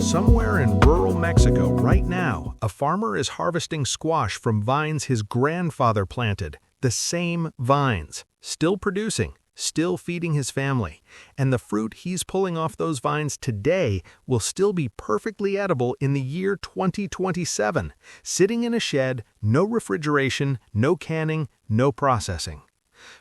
Somewhere in rural Mexico right now, a farmer is harvesting squash from vines his grandfather planted. The same vines, still producing, still feeding his family. And the fruit he's pulling off those vines today will still be perfectly edible in the year 2027, sitting in a shed, no refrigeration, no canning, no processing.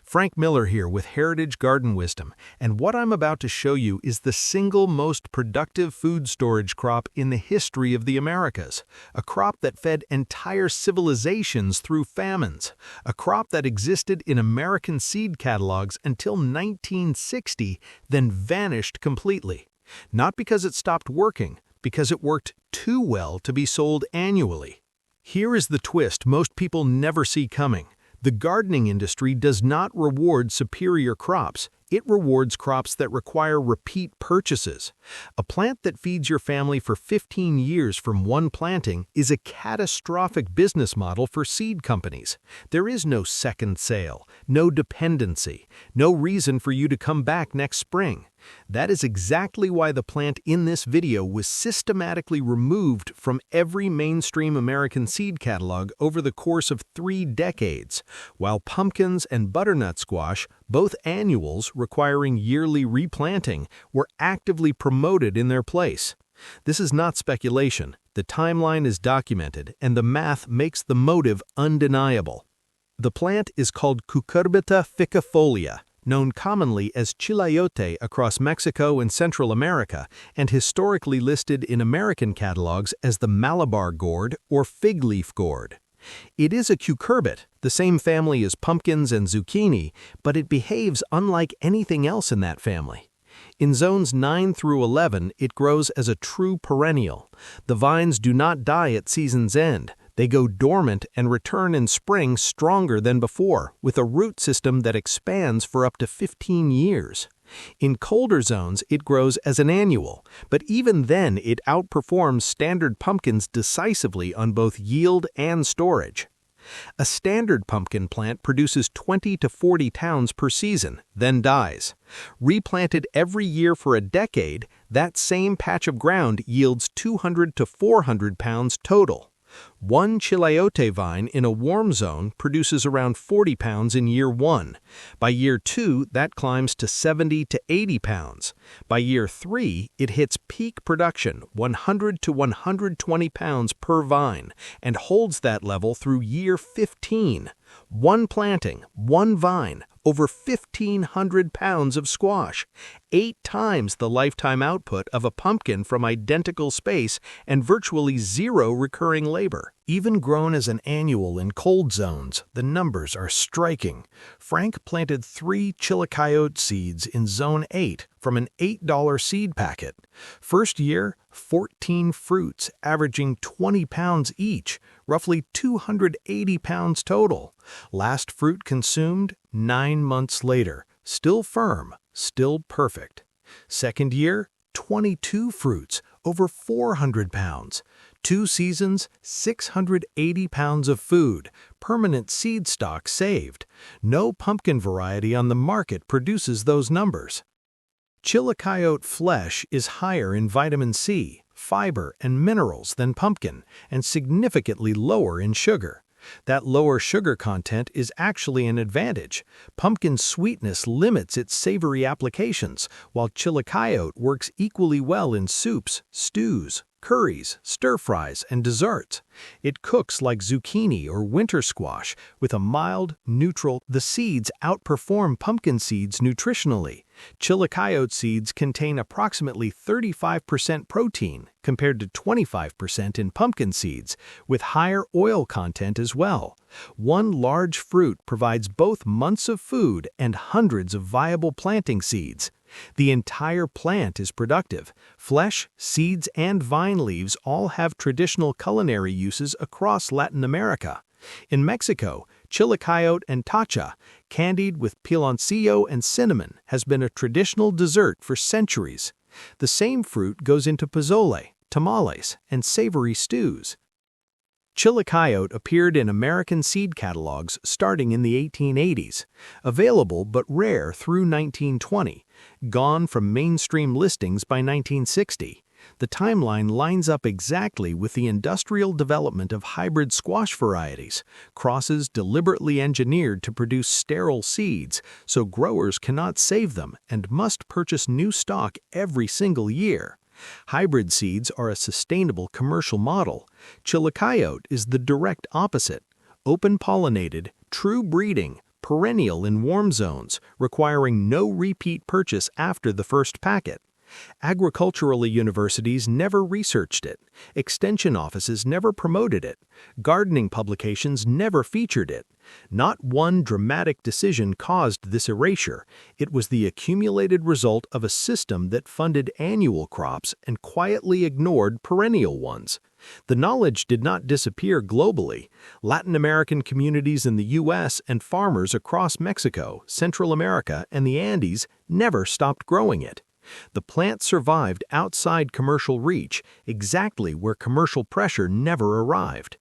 Frank Miller here with Heritage Garden Wisdom, and what I'm about to show you is the single most productive food storage crop in the history of the Americas, a crop that fed entire civilizations through famines, a crop that existed in American seed catalogs until 1960, then vanished completely. Not because it stopped working, because it worked too well to be sold annually. Here is the twist most people never see coming. The gardening industry does not reward superior crops. It rewards crops that require repeat purchases. A plant that feeds your family for 15 years from one planting is a catastrophic business model for seed companies. There is no second sale, no dependency, no reason for you to come back next spring. That is exactly why the plant in this video was systematically removed from every mainstream American seed catalog over the course of 3 decades, while pumpkins and butternut squash, both annuals requiring yearly replanting, were actively promoted in their place. This is not speculation. The timeline is documented, and the math makes the motive undeniable. The plant is called Cucurbita ficafolia, known commonly as chilayote across Mexico and Central America, and historically listed in American catalogs as the Malabar gourd or fig leaf gourd. It is a cucurbit, the same family as pumpkins and zucchini, but it behaves unlike anything else in that family. In zones 9 through 11, it grows as a true perennial. The vines do not die at season's end. They go dormant and return in spring stronger than before, with a root system that expands for up to 15 years. In colder zones, it grows as an annual, but even then it outperforms standard pumpkins decisively on both yield and storage. A standard pumpkin plant produces 20 to 40 pounds per season, then dies. Replanted every year for a decade, that same patch of ground yields 200 to 400 pounds total. One chilayote vine in a warm zone produces around 40 pounds in year 1. By year 2, that climbs to 70 to 80 pounds. By year 3, it hits peak production, 100 to 120 pounds per vine, and holds that level through year 15. One planting, one vine, over 1,500 pounds of squash, 8 times the lifetime output of a pumpkin from identical space and virtually zero recurring labor. Even grown as an annual in cold zones, the numbers are striking. Frank planted 3 chilacayote seeds in Zone 8 from an $8 seed packet. First year, 14 fruits, averaging 20 pounds each, roughly 280 pounds total. Last fruit consumed 9 months later, still firm, still perfect. Second year, 22 fruits, over 400 pounds. 2 seasons, 680 pounds of food, permanent seed stock saved. No pumpkin variety on the market produces those numbers. Chilacayote flesh is higher in vitamin C, fiber, and minerals than pumpkin, and significantly lower in sugar. That lower sugar content is actually an advantage. Pumpkin sweetness limits its savory applications, while chilacayote works equally well in soups, stews, curries, stir-fries, and desserts. It cooks like zucchini or winter squash, with a mild, neutral. The seeds outperform pumpkin seeds nutritionally. Chilacayote seeds contain approximately 35% protein compared to 25% in pumpkin seeds, with higher oil content as well. One large fruit provides both months of food and hundreds of viable planting seeds. The entire plant is productive. Flesh, seeds, and vine leaves all have traditional culinary uses across Latin America. In Mexico, chilacayote and tacha, candied with piloncillo and cinnamon, has been a traditional dessert for centuries. The same fruit goes into pozole, tamales, and savory stews. Chilacayote appeared in American seed catalogs starting in the 1880s, available but rare through 1920, gone from mainstream listings by 1960. The timeline lines up exactly with the industrial development of hybrid squash varieties, crosses deliberately engineered to produce sterile seeds so growers cannot save them and must purchase new stock every single year. Hybrid seeds are a sustainable commercial model. Chilacayote is the direct opposite. Open-pollinated, true breeding, perennial in warm zones, requiring no repeat purchase after the first packet. Agricultural universities never researched it. Extension offices never promoted it. Gardening publications never featured it. Not one dramatic decision caused this erasure. It was the accumulated result of a system that funded annual crops and quietly ignored perennial ones. The knowledge did not disappear globally. Latin American communities in the U.S. and farmers across Mexico, Central America, and the Andes never stopped growing it. The plant survived outside commercial reach, exactly where commercial pressure never arrived.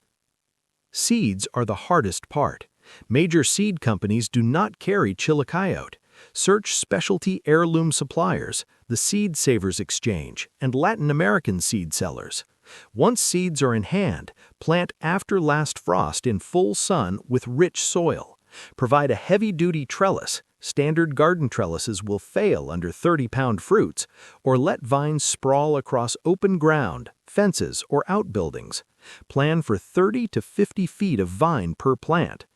Seeds are the hardest part. Major seed companies do not carry Chilacayote. Search specialty heirloom suppliers, the Seed Savers Exchange, and Latin American seed sellers. Once seeds are in hand, plant after last frost in full sun with rich soil. Provide a heavy-duty trellis. Standard garden trellises will fail under 30-pound fruits, or let vines sprawl across open ground, fences, or outbuildings. Plan for 30 to 50 feet of vine per plant.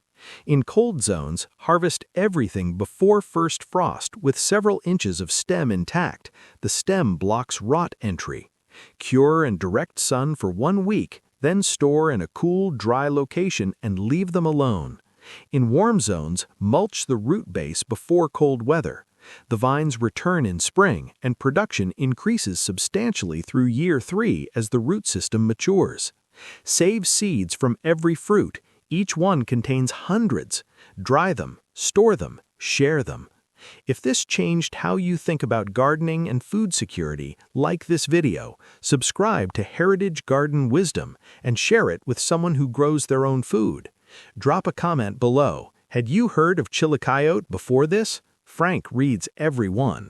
In cold zones, harvest everything before first frost with several inches of stem intact. The stem blocks rot entry. Cure in direct sun for 1 week, then store in a cool, dry location and leave them alone. In warm zones, mulch the root base before cold weather. The vines return in spring, and production increases substantially through year 3 as the root system matures. Save seeds from every fruit. Each one contains hundreds. Dry them, store them, share them. If this changed how you think about gardening and food security, like this video, subscribe to Heritage Garden Wisdom, and share it with someone who grows their own food. Drop a comment below. Had you heard of Chilacayote before this? Frank reads every one.